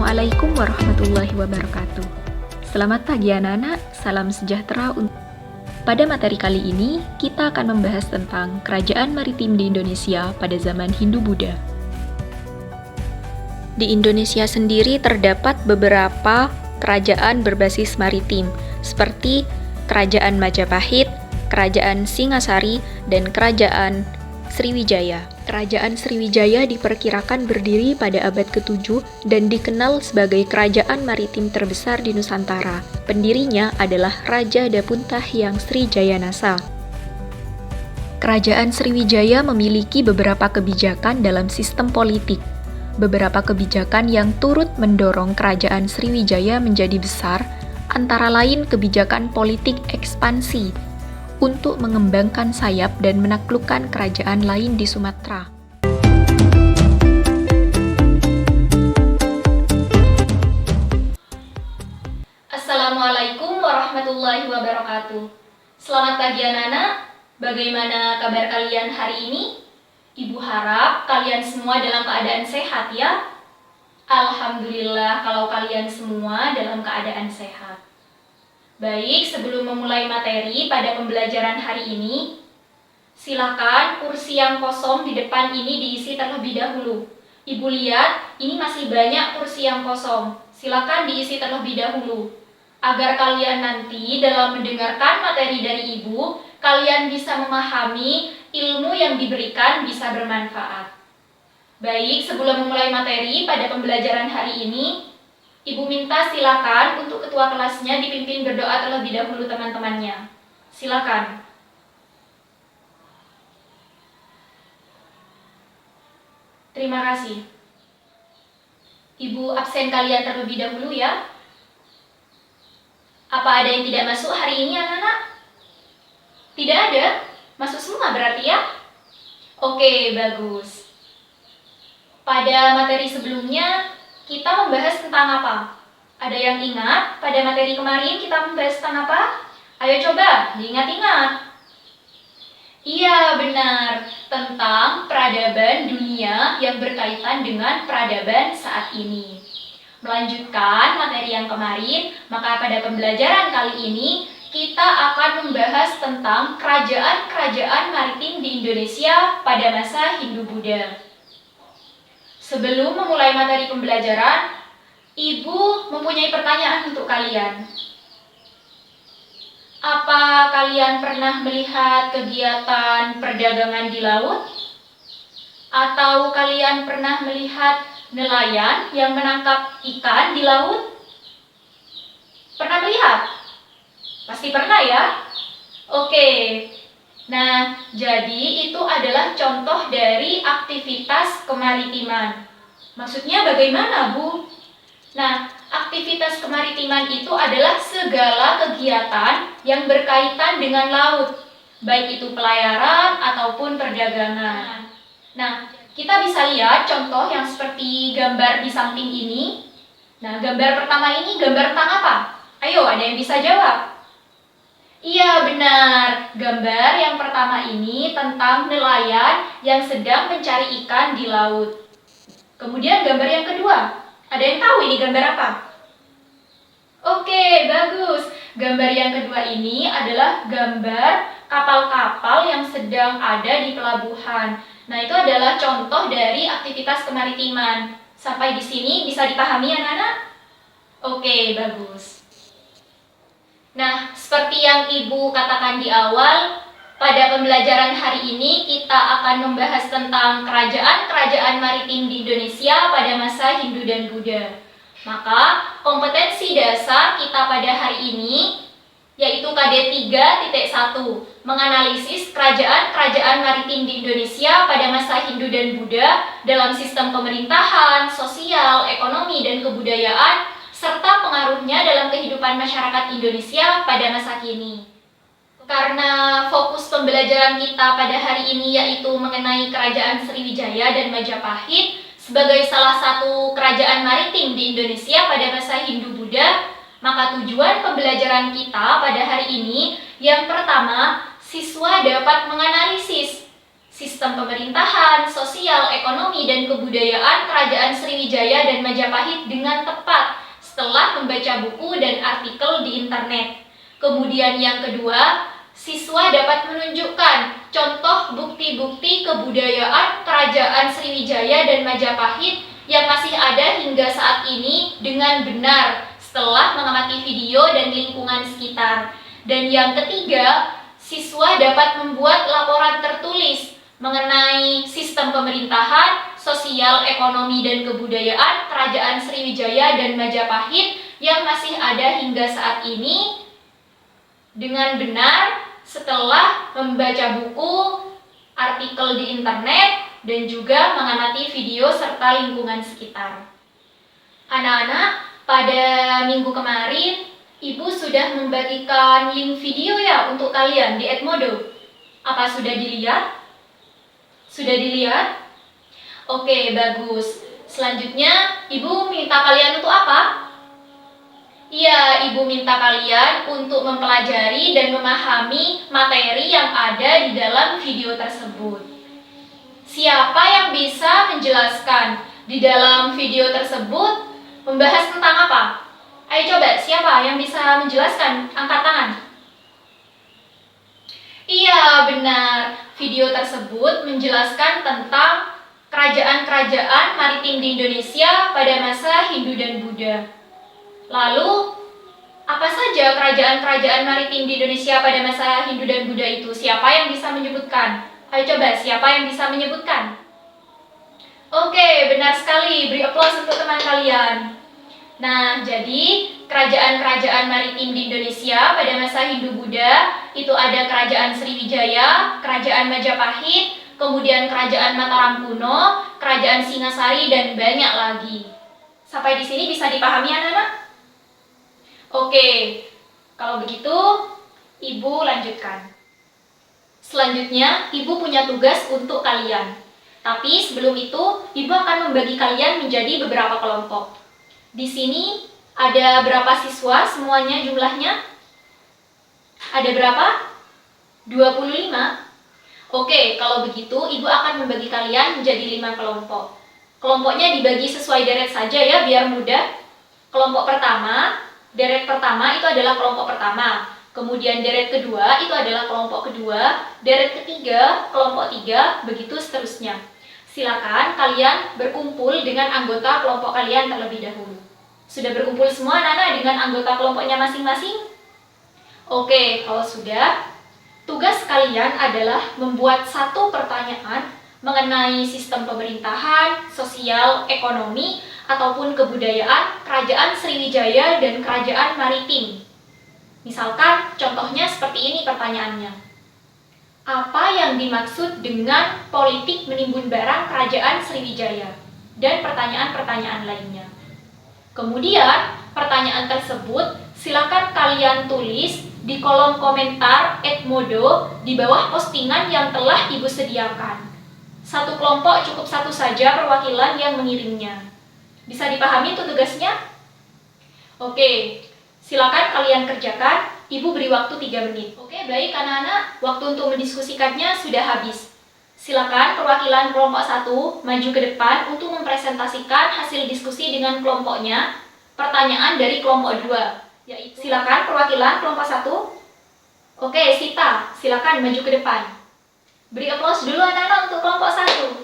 Assalamualaikum warahmatullahi wabarakatuh. Selamat pagi anak-anak, salam sejahtera. Pada materi kali ini, kita akan membahas tentang kerajaan maritim di Indonesia pada zaman Hindu-Buddha. Di Indonesia sendiri terdapat beberapa kerajaan berbasis maritim, seperti Kerajaan Majapahit, Kerajaan Singasari, dan Kerajaan Sriwijaya. Kerajaan Sriwijaya diperkirakan berdiri pada abad ke-7 dan dikenal sebagai kerajaan maritim terbesar di Nusantara. Pendirinya adalah Raja Dapuntah yang Srijayanasa. Kerajaan Sriwijaya memiliki beberapa kebijakan dalam sistem politik. Beberapa kebijakan yang turut mendorong kerajaan Sriwijaya menjadi besar, antara lain kebijakan politik ekspansi, untuk mengembangkan sayap dan menaklukkan kerajaan lain di Sumatera. Assalamualaikum warahmatullahi wabarakatuh. Selamat pagi anak-anak, bagaimana kabar kalian hari ini? Ibu harap kalian semua dalam keadaan sehat ya. Alhamdulillah kalau kalian semua dalam keadaan sehat. Baik, sebelum memulai materi pada pembelajaran hari ini, silakan kursi yang kosong di depan ini diisi terlebih dahulu. Ibu lihat, ini masih banyak kursi yang kosong. Silakan diisi terlebih dahulu. Agar kalian nanti dalam mendengarkan materi dari Ibu, kalian bisa memahami ilmu yang diberikan bisa bermanfaat. Baik, sebelum memulai materi pada pembelajaran hari ini, Ibu minta silakan untuk ketua kelasnya dipimpin berdoa terlebih dahulu teman-temannya. Silakan. Terima kasih. Ibu absen kalian terlebih dahulu ya. Apa ada yang tidak masuk hari ini anak-anak? Tidak ada? Masuk semua berarti ya? Oke, bagus. Pada materi sebelumnya, kita membahas tentang apa? Ada yang ingat pada materi kemarin kita membahas tentang apa? Ayo coba diingat-ingat. Iya benar, tentang peradaban dunia yang berkaitan dengan peradaban saat ini. Melanjutkan materi yang kemarin, maka pada pembelajaran kali ini kita akan membahas tentang kerajaan-kerajaan maritim di Indonesia pada masa Hindu-Buddha. Sebelum memulai materi pembelajaran, Ibu mempunyai pertanyaan untuk kalian. Apa kalian pernah melihat kegiatan perdagangan di laut? Atau kalian pernah melihat nelayan yang menangkap ikan di laut? Pernah melihat? Pasti pernah ya? Oke. Nah, jadi itu adalah contoh dari aktivitas kemaritiman. Maksudnya bagaimana, Bu? Nah, aktivitas kemaritiman itu adalah segala kegiatan yang berkaitan dengan laut, baik itu pelayaran ataupun perdagangan. Nah, kita bisa lihat contoh yang seperti gambar di samping ini. Nah, gambar pertama ini gambar tentang apa? Ayo, ada yang bisa jawab? Iya benar, gambar yang pertama ini tentang nelayan yang sedang mencari ikan di laut. Kemudian gambar yang kedua, ada yang tahu ini gambar apa? Oke, bagus. Gambar yang kedua ini adalah gambar kapal-kapal yang sedang ada di pelabuhan. Nah, itu adalah contoh dari aktivitas kemaritiman. Sampai di sini bisa dipahami anak-anak? Oke, bagus. Nah, seperti yang Ibu katakan di awal, pada pembelajaran hari ini kita akan membahas tentang kerajaan-kerajaan maritim di Indonesia pada masa Hindu dan Buddha. Maka, kompetensi dasar kita pada hari ini yaitu KD 3.1, menganalisis kerajaan-kerajaan maritim di Indonesia pada masa Hindu dan Buddha dalam sistem pemerintahan, sosial, ekonomi, dan kebudayaan, serta pengaruhnya dalam kehidupan masyarakat Indonesia pada masa kini. Karena fokus pembelajaran kita pada hari ini yaitu mengenai kerajaan Sriwijaya dan Majapahit sebagai salah satu kerajaan maritim di Indonesia pada masa Hindu-Buddha, maka tujuan pembelajaran kita pada hari ini yang pertama, siswa dapat menganalisis sistem pemerintahan, sosial, ekonomi, dan kebudayaan Kerajaan Sriwijaya dan Majapahit dengan tepat setelah membaca buku dan artikel di internet. Kemudian yang kedua, siswa dapat menunjukkan contoh bukti-bukti kebudayaan Kerajaan Sriwijaya dan Majapahit yang masih ada hingga saat ini dengan benar setelah mengamati video dan lingkungan sekitar. Dan yang ketiga, siswa dapat membuat laporan tertulis mengenai sistem pemerintahan, sosial, ekonomi, dan kebudayaan Kerajaan Sriwijaya dan Majapahit yang masih ada hingga saat ini dengan benar setelah membaca buku, artikel di internet, dan juga mengamati video serta lingkungan sekitar. Anak-anak, pada minggu kemarin, Ibu sudah membagikan link video ya untuk kalian di Edmodo. Apa sudah dilihat? Sudah dilihat? Oke, bagus. Selanjutnya, Ibu minta kalian untuk apa? Iya, Ibu minta kalian untuk mempelajari dan memahami materi yang ada di dalam video tersebut. Siapa yang bisa menjelaskan di dalam video tersebut membahas tentang apa? Ayo coba, siapa yang bisa menjelaskan? Angkat tangan. Iya, benar. Video tersebut menjelaskan tentang kerajaan-kerajaan maritim di Indonesia pada masa Hindu dan Buddha. Lalu, apa saja kerajaan-kerajaan maritim di Indonesia pada masa Hindu dan Buddha itu? Siapa yang bisa menyebutkan? Ayo coba, siapa yang bisa menyebutkan? Oke, benar sekali. Beri aplaus untuk teman kalian. Nah, jadi kerajaan-kerajaan maritim di Indonesia pada masa Hindu-Buddha itu ada Kerajaan Sriwijaya, Kerajaan Majapahit, kemudian Kerajaan Mataram kuno, Kerajaan Singasari, dan banyak lagi. Sampai di sini bisa dipahami anak-anak? Oke, kalau begitu Ibu lanjutkan. Selanjutnya, Ibu punya tugas untuk kalian. Tapi sebelum itu, Ibu akan membagi kalian menjadi beberapa kelompok. Di sini ada berapa siswa semuanya jumlahnya? Ada berapa? 25? Oke, kalau begitu Ibu akan membagi kalian menjadi 5 kelompok. Kelompoknya dibagi sesuai deret saja ya, biar mudah. Kelompok pertama, deret pertama itu adalah kelompok pertama. Kemudian deret kedua itu adalah kelompok kedua, deret ketiga, kelompok 3, begitu seterusnya. Silakan kalian berkumpul dengan anggota kelompok kalian terlebih dahulu. Sudah berkumpul semua anak-anak dengan anggota kelompoknya masing-masing? Oke, kalau sudah, tugas kalian adalah membuat satu pertanyaan mengenai sistem pemerintahan, sosial, ekonomi, ataupun kebudayaan Kerajaan Sriwijaya dan Kerajaan Maritim. Misalkan, contohnya seperti ini pertanyaannya. Apa yang dimaksud dengan politik menimbun barang Kerajaan Sriwijaya? Dan pertanyaan-pertanyaan lainnya. Kemudian, pertanyaan tersebut silakan kalian tulis di kolom komentar Edmodo di bawah postingan yang telah Ibu sediakan. Satu kelompok cukup satu saja perwakilan yang mengirimnya. Bisa dipahami itu tugasnya? Oke, silakan kalian kerjakan. Ibu beri waktu 3 menit. Oke, baik anak-anak, waktu untuk mendiskusikannya sudah habis. Silakan perwakilan kelompok 1 maju ke depan untuk mempresentasikan hasil diskusi dengan kelompoknya. Pertanyaan dari kelompok 2, yaitu silakan perwakilan kelompok 1. Oke, Sita, silakan maju ke depan. Beri aplaus dulu anak-anak untuk kelompok 1.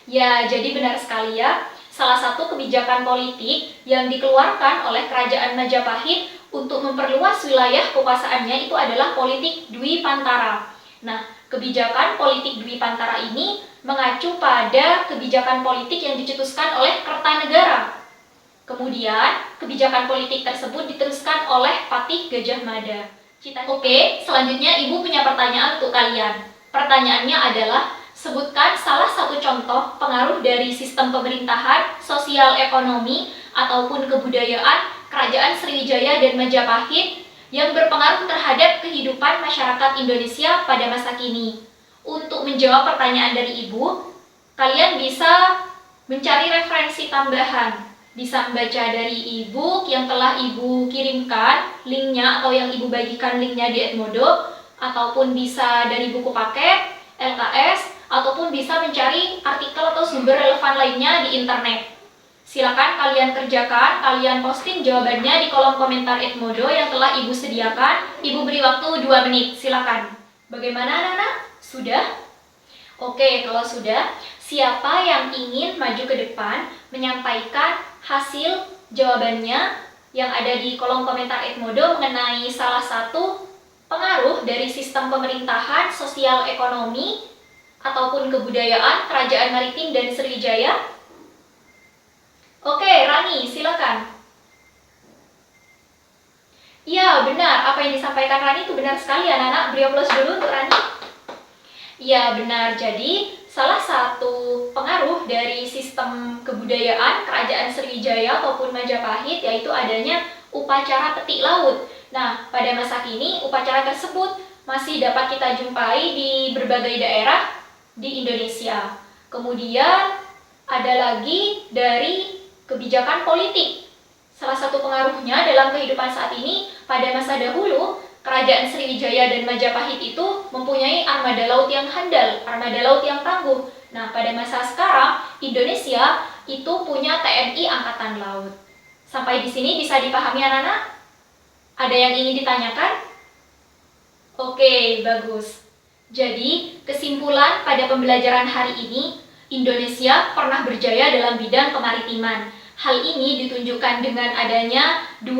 Ya, jadi benar sekali ya. Salah satu kebijakan politik yang dikeluarkan oleh Kerajaan Majapahit untuk memperluas wilayah kekuasaannya itu adalah politik Dwi Pantara. Nah, kebijakan politik Dwi Pantara ini mengacu pada kebijakan politik yang dicetuskan oleh Kertanegara. Kemudian, kebijakan politik tersebut diteruskan oleh Patih Gajah Mada. Oke, selanjutnya Ibu punya pertanyaan untuk kalian. Pertanyaannya adalah, sebutkan salah satu contoh pengaruh dari sistem pemerintahan, sosial ekonomi, ataupun kebudayaan Kerajaan Sriwijaya dan Majapahit yang berpengaruh terhadap kehidupan masyarakat Indonesia pada masa kini. Untuk menjawab pertanyaan dari Ibu, kalian bisa mencari referensi tambahan. Bisa membaca dari e-book yang telah Ibu kirimkan linknya atau yang Ibu bagikan linknya di Edmodo, ataupun bisa dari buku paket, LKS, ataupun bisa mencari artikel atau sumber relevan lainnya di internet. Silakan kalian kerjakan, kalian posting jawabannya di kolom komentar Edmodo yang telah Ibu sediakan. Ibu beri waktu 2 menit, silakan. Bagaimana anak-anak? Sudah? Oke, kalau sudah, siapa yang ingin maju ke depan menyampaikan hasil jawabannya yang ada di kolom komentar Edmodo mengenai salah satu pengaruh dari sistem pemerintahan, sosial ekonomi, ataupun kebudayaan Kerajaan Maritim dan Sriwijaya? Oke, Rani, silakan. Iya, benar. Apa yang disampaikan Rani itu benar sekali, anak-anak. Beri aplaus dulu untuk Rani. Iya, benar. Jadi, salah satu pengaruh dari sistem kebudayaan Kerajaan Sriwijaya ataupun Majapahit yaitu adanya upacara petik laut. Nah, pada masa kini upacara tersebut masih dapat kita jumpai di berbagai daerah di Indonesia. Kemudian ada lagi dari kebijakan politik. Salah satu pengaruhnya dalam kehidupan saat ini, pada masa dahulu Kerajaan Sriwijaya dan Majapahit itu mempunyai armada laut yang handal, armada laut yang tangguh. Nah, pada masa sekarang, Indonesia itu punya TNI Angkatan Laut. Sampai di sini bisa dipahami anak-anak? Ada yang ingin ditanyakan? Oke, bagus. Jadi, kesimpulan pada pembelajaran hari ini, Indonesia pernah berjaya dalam bidang kemaritiman. Hal ini ditunjukkan dengan adanya 2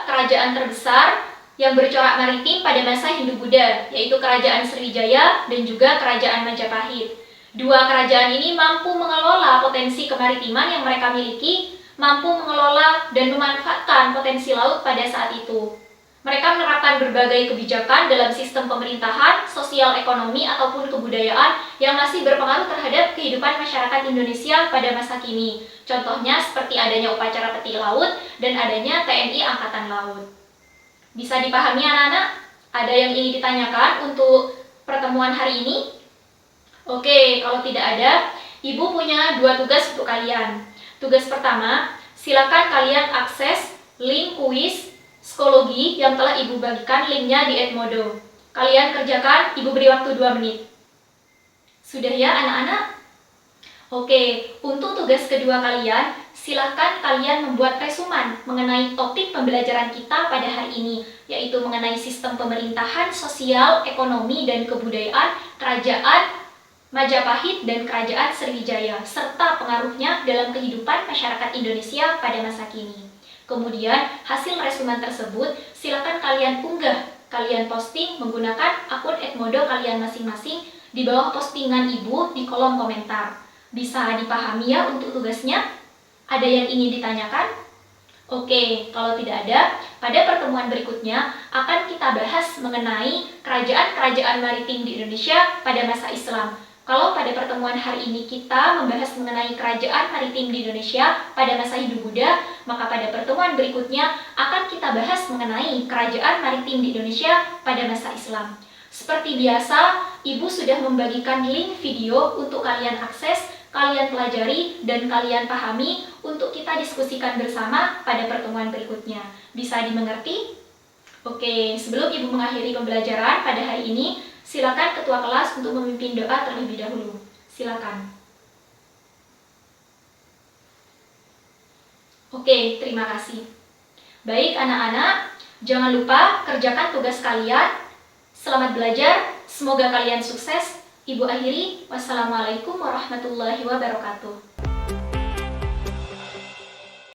kerajaan terbesar yang bercorak maritim pada masa Hindu-Buddha, yaitu Kerajaan Sriwijaya dan juga Kerajaan Majapahit. 2 kerajaan ini mampu mengelola potensi kemaritiman yang mereka miliki, mampu mengelola dan memanfaatkan potensi laut pada saat itu. Mereka menerapkan berbagai kebijakan dalam sistem pemerintahan, sosial ekonomi, ataupun kebudayaan yang masih berpengaruh terhadap kehidupan masyarakat Indonesia pada masa kini. Contohnya seperti adanya upacara petik laut dan adanya TNI Angkatan Laut. Bisa dipahami anak-anak? Ada yang ingin ditanyakan untuk pertemuan hari ini? Oke, kalau tidak ada, Ibu punya 2 tugas untuk kalian. Tugas pertama, silakan kalian akses link kuis psikologi yang telah Ibu bagikan linknya di Edmodo. Kalian kerjakan, Ibu beri waktu 2 menit. Sudah ya anak-anak? Oke, untuk tugas kedua kalian, silahkan kalian membuat resumen mengenai topik pembelajaran kita pada hari ini, yaitu mengenai sistem pemerintahan, sosial, ekonomi, dan kebudayaan Kerajaan Majapahit dan Kerajaan Sriwijaya, serta pengaruhnya dalam kehidupan masyarakat Indonesia pada masa kini. Kemudian, hasil resumen tersebut silakan kalian unggah, kalian posting menggunakan akun Edmodo kalian masing-masing di bawah postingan Ibu di kolom komentar. Bisa dipahami ya untuk tugasnya? Ada yang ingin ditanyakan? Oke, kalau tidak ada, pada pertemuan berikutnya akan kita bahas mengenai kerajaan-kerajaan maritim di Indonesia pada masa Islam. Kalau pada pertemuan hari ini kita membahas mengenai kerajaan maritim di Indonesia pada masa Hindu-Buddha, maka pada pertemuan berikutnya akan kita bahas mengenai kerajaan maritim di Indonesia pada masa Islam. Seperti biasa, Ibu sudah membagikan link video untuk kalian akses, kalian pelajari, dan kalian pahami untuk kita diskusikan bersama pada pertemuan berikutnya. Bisa dimengerti? Oke, sebelum Ibu mengakhiri pembelajaran pada hari ini, silakan ketua kelas untuk memimpin doa terlebih dahulu. Silakan. Oke, terima kasih. Baik anak-anak, jangan lupa kerjakan tugas kalian. Selamat belajar, semoga kalian sukses. Ibu akhiri, wassalamualaikum warahmatullahi wabarakatuh.